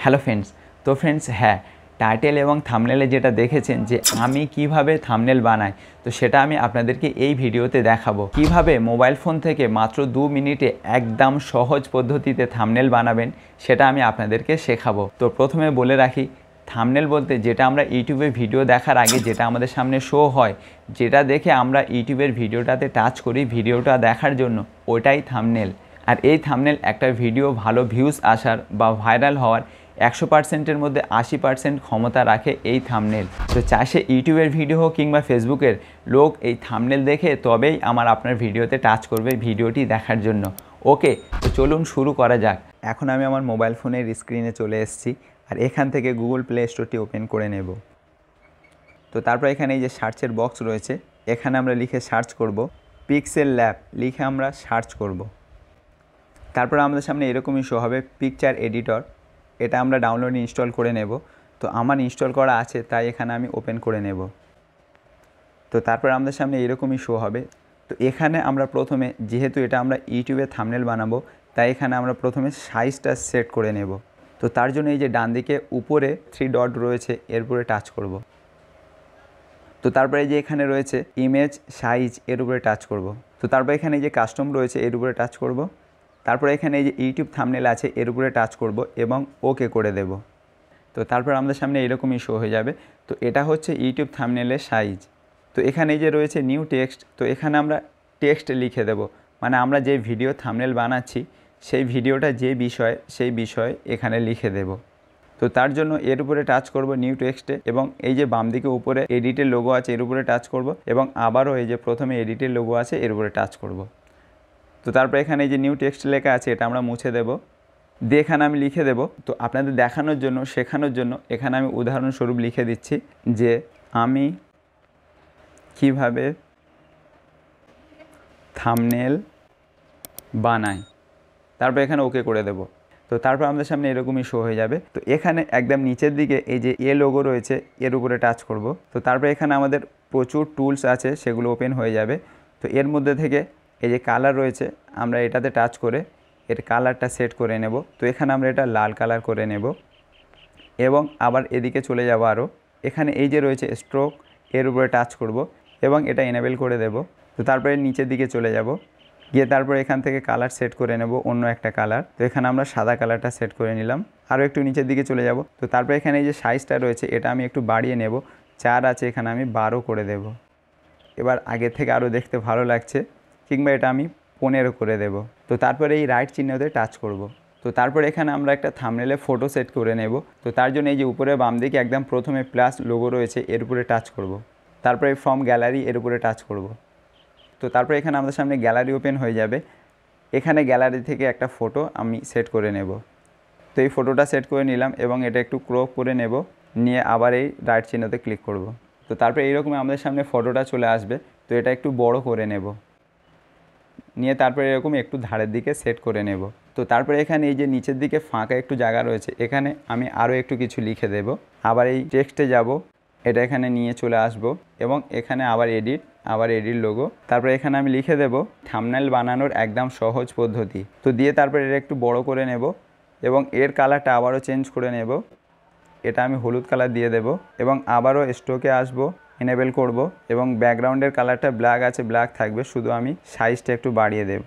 Hello friends. তো friends হ্যাঁ, title এবং থাম্বনেলে যেটা দেখেছেন যে আমি কিভাবে থাম্বনেল বানাই, তো সেটা আমি আপনাদেরকে এই ভিডিওতে দেখাবো। কিভাবে মোবাইল ফোন থেকে মাত্র 2 মিনিটে একদম সহজ পদ্ধতিতে থাম্বনেল বানাবেন সেটা আমি আপনাদেরকে শেখাবো। তো প্রথমে বলে রাখি, থাম্বনেল বলতে যেটা আমরা ইউটিউবে ভিডিও দেখার আগে যেটা আমাদের সামনে শো হয়, যেটা দেখে আমরা ইউটিউবের ভিডিওটাতে টাচ করি ভিডিওটা দেখার জন্য, ওটাই থাম্বনেল। আর এই থাম্বনেল একটা ভিডিও ভালো ভিউজ আসার বা ভাইরাল হওয়ার 100%-এর মধ্যে 80% ক্ষমতা রাখে এই থাম্বনেল। তো চাষে ইউটিউবের ভিডিও হোক কিংবা ফেসবুকের, লোক এই থাম্বনেল দেখে তবেই আপনার ভিডিওতে টাচ করবে ভিডিওটি দেখার জন্য। ওকে, তো চলুন শুরু করা যাক। এখন আমি আমার মোবাইল ফোনের স্ক্রিনে চলে এসেছি আর এখান থেকে গুগল প্লে স্টোরটি ওপেন করে নেব। তো তারপর এখানে এই যে সার্চের বক্স রয়েছে, এখানে আমরা লিখে সার্চ করব পিক্সেল ল্যাব, লিখে আমরা সার্চ করব। তারপর আমাদের সামনে এরকমই শো হবে পিকচার এডিটর, এটা আমরা ডাউনলোড ইনস্টল করে নেব। তো আমার ইনস্টল করা আছে তাই এখানে আমি ওপেন করে নেব। তো তারপর আমাদের সামনে এরকমই শো হবে। তো এখানে আমরা প্রথমে, যেহেতু এটা আমরা ইউটিউবে থাম্বনেল বানাবো, তাই এখানে আমরা প্রথমে সাইজটা সেট করে নেব। তো তার জন্য এই যে ডান দিকে উপরে 3 ডট রয়েছে, এর উপরে টাচ করব। তো তারপরে যে এখানে রয়েছে ইমেজ সাইজ, এর উপরে টাচ করব। তো তারপর এখানে যে কাস্টম রয়েছে, এর উপরে টাচ করব। তারপরে এখানে এই যে ইউটিউব থাম্বনেল আছে, এর উপরে টাচ করব এবং ওকে করে দেব। তো তারপর আমাদের সামনে এরকমই শো হয়ে যাবে। তো এটা হচ্ছে ইউটিউব থাম্বনেলের সাইজ। তো এখানে যে রয়েছে নিউ টেক্সট, তো এখানে আমরা টেক্সট লিখে দেব, মানে আমরা যে ভিডিও থাম্বনেল বানাচ্ছি সেই ভিডিওটা যে বিষয়, সেই বিষয় এখানে লিখে দেব। তো তার জন্য এর উপরে টাচ করব নিউ টেক্সটে, এবং এই যে বাম দিকে উপরে এডিটের লোগো আছে, এর উপরে টাচ করব এবং আবারও এই যে প্রথমে এডিটের লোগো আছে, এর উপরে টাচ করব। তো তারপর এখানে এই যে নিউ টেক্সট লেখা আছে, এটা আমরা মুছে দেব, দিয়ে এখানে আমি লিখে দেব। তো আপনাদের দেখানোর জন্য, শেখানোর জন্য এখানে আমি উদাহরণস্বরূপ লিখে দিচ্ছি যে আমি কিভাবে থাম্বনেল বানাই, তারপর এখানে ওকে করে দেব। তো তারপর আমাদের সামনে এরকমই শো হয়ে যাবে। তো এখানে একদম নিচের দিকে এই যে লোগো রয়েছে, এর উপরে টাচ করব। তো তারপর এখানে আমাদের প্রচুর টুলস আছে, সেগুলো ওপেন হয়ে যাবে। তো এর মধ্যে থেকে এই যে কালার রয়েছে, আমরা এটাতে টাচ করে এর কালারটা সেট করে নেব। তো এখানে আমরা এটা লাল কালার করে নেব এবং আবার এদিকে চলে যাব আরও, এখানে এই যে রয়েছে স্ট্রোক, এর উপরে টাচ করব এবং এটা এনেবেল করে দেব। তো তারপরে নিচের দিকে চলে যাব, গিয়ে তারপর এখান থেকে কালার সেট করে নেব, অন্য একটা কালার। তো এখানে আমরা সাদা কালারটা সেট করে নিলাম। আরও একটু নিচের দিকে চলে যাব। তো তারপর এখানে এই যে সাইজটা রয়েছে, এটা আমি একটু বাড়িয়ে নেব, 4 আছে, এখানে আমি 12 করে দেব। এবার আগের থেকে আরও দেখতে ভালো লাগছে, কিংবা এটা আমি 15 করে দেব। তো তারপরে এই রাইট চিহ্নতে টাচ করব। তো তারপর এখানে আমরা একটা থাম্বনেলে ফটো সেট করে নেব। তো তার জন্য এই যে উপরে বাম দিকে একদম প্রথমে প্লাস লোগো রয়েছে, এর উপরে টাচ করব। তারপরে ফ্রম গ্যালারি, এর উপরে টাচ করব। তো তারপরে এখানে আমাদের সামনে গ্যালারি ওপেন হয়ে যাবে। এখানে গ্যালারি থেকে একটা ফটো আমি সেট করে নেব। তো এই ফটোটা সেট করে নিলাম এবং এটা একটু ক্রপ করে নেব, নিয়ে আবার এই রাইট চিহ্নতে ক্লিক করব। তো তারপরে এইরকমই আমাদের সামনে ফটোটা চলে আসবে। তো এটা একটু বড় করে নেব, নিয়ে তারপরে এরকম একটু ধারের দিকে সেট করে নেব। তো তারপরে এখানে এই যে নিচের দিকে ফাঁকা একটু জায়গা রয়েছে, এখানে আমি আরও একটু কিছু লিখে দেব। আবার এই টেক্সটে যাব, এটা এখানে নিয়ে চলে আসব এবং এখানে আবার এডিট লোগো। তারপরে এখানে আমি লিখে দেব থাম্বনেল বানানোর একদম সহজ পদ্ধতি। তো দিয়ে তারপরে এটা একটু বড় করে নেব এবং এর কালারটা আবারও চেঞ্জ করে নেব। এটা আমি হলুদ কালার দিয়ে দেব এবং আবারও স্ট্রোকে আসব, এনেবেল করব এবং ব্যাকগ্রাউন্ডের কালারটা ব্ল্যাক আছে, ব্ল্যাক থাকবে, শুধু আমি সাইজটা একটু বাড়িয়ে দেব।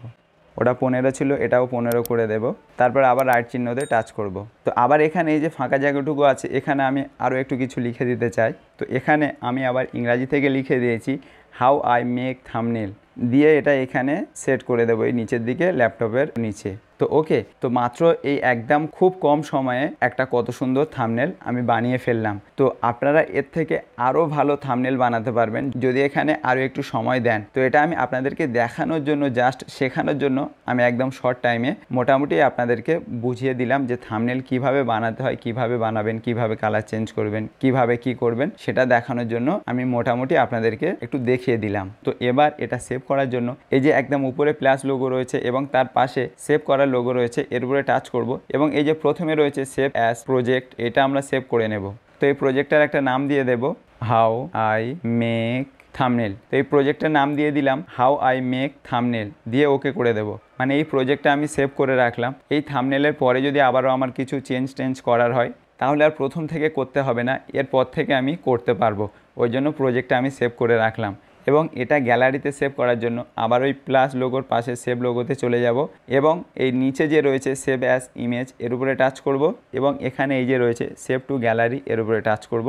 ওটা 15 ছিল, এটাও 15 করে দেব। তারপর আবার রাইট চিহ্নতে টাচ করব। তো আবার এখানে এই যে ফাঁকা জায়গাটুকু আছে, এখানে আমি আরও একটু কিছু লিখে দিতে চাই। তো এখানে আমি আবার ইংরাজি থেকে লিখে দিয়েছি হাউ আই মেক থাম্বনেল, দিয়ে এটা এখানে সেট করে দেবো এই নিচের দিকে ল্যাপটপের নিচে। তো ওকে, তো মাত্র এই একদম খুব কম সময়ে একটা কত সুন্দর থাম্বনেল আমি বানিয়ে ফেললাম। তো আপনারা এর থেকে আরও ভালো থাম্বনেল বানাতে পারবেন যদি এখানে আরও একটু সময় দেন। তো এটা আমি আপনাদেরকে দেখানোর জন্য, জাস্ট শেখানোর জন্য আমি একদম শর্ট টাইমে মোটামুটি আপনাদেরকে বুঝিয়ে দিলাম যে থাম্বনেল কিভাবে বানাতে হয়, কিভাবে বানাবেন, কিভাবে কালার চেঞ্জ করবেন, কিভাবে কি করবেন, সেটা দেখানোর জন্য আমি মোটামুটি আপনাদেরকে একটু দেখিয়ে দিলাম। তো এবার এটা সেভ করার জন্য এই যে একদম উপরে প্লাস লোগো রয়েছে এবং তার পাশে সেভ করার লোগো রয়েছে, এর উপরে টাচ করব এবং এই যে প্রথমে রয়েছে সেভ অ্যাজ প্রজেক্ট, এটা আমরা সেভ করে নেব। তো এই প্রজেক্টটার একটা নাম দিয়ে দেব হাউ আই মেক থাম্বনেল। তো এই প্রজেক্টের নাম দিয়ে দিলাম হাউ আই মেক থাম্বনেল, দিয়ে ওকে করে দেব। মানে এই প্রজেক্টটা আমি সেভ করে রাখলাম। এই থাম্বনেলের পরে যদি আবারও আমার কিছু চেঞ্জ করার হয় তাহলে আর প্রথম থেকে করতে হবে না, এরপর থেকে আমি করতে পারবো। ওই জন্য প্রজেক্টটা আমি সেভ করে রাখলাম এবং এটা গ্যালারিতে সেভ করার জন্য আবার ওই প্লাস লোগোর পাশে সেভ লোগোতে চলে যাব এবং এই নিচে যে রয়েছে সেভ অ্যাজ ইমেজ এর উপরে টাচ করব এবং এখানে এই যে রয়েছে সেভ টু গ্যালারি এর উপরে টাচ করব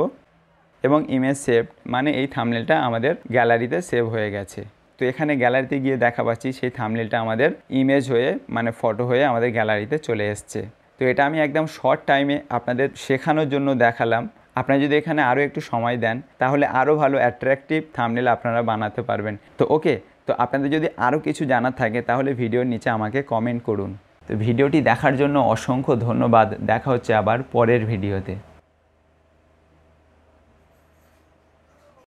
এবং ইমেজ সেভ, মানে এই থাম্বনেলটা আমাদের গ্যালারিতে সেভ হয়ে গেছে। তো এখানে গ্যালারিতে গিয়ে দেখা পাচ্ছি সেই থাম্বনেলটা আমাদের ইমেজ হয়ে মানে ফটো হয়ে আমাদের গ্যালারিতে চলে এসছে। তো এটা আমি একদম শর্ট টাইমে আপনাদের শেখানোর জন্য দেখালাম। আপনারা যদি এখানে আরও একটু সময় দেন তাহলে আরও ভালো অ্যাট্রাকটিভ থাম্বনেল আপনারা বানাতে পারবেন। তো ওকে, তো আপনাদের যদি আরও কিছু জানার থাকে তাহলে ভিডিওর নিচে আমাকে কমেন্ট করুন। তো ভিডিওটি দেখার জন্য অসংখ্য ধন্যবাদ। দেখা হচ্ছে আবার পরের ভিডিওতে।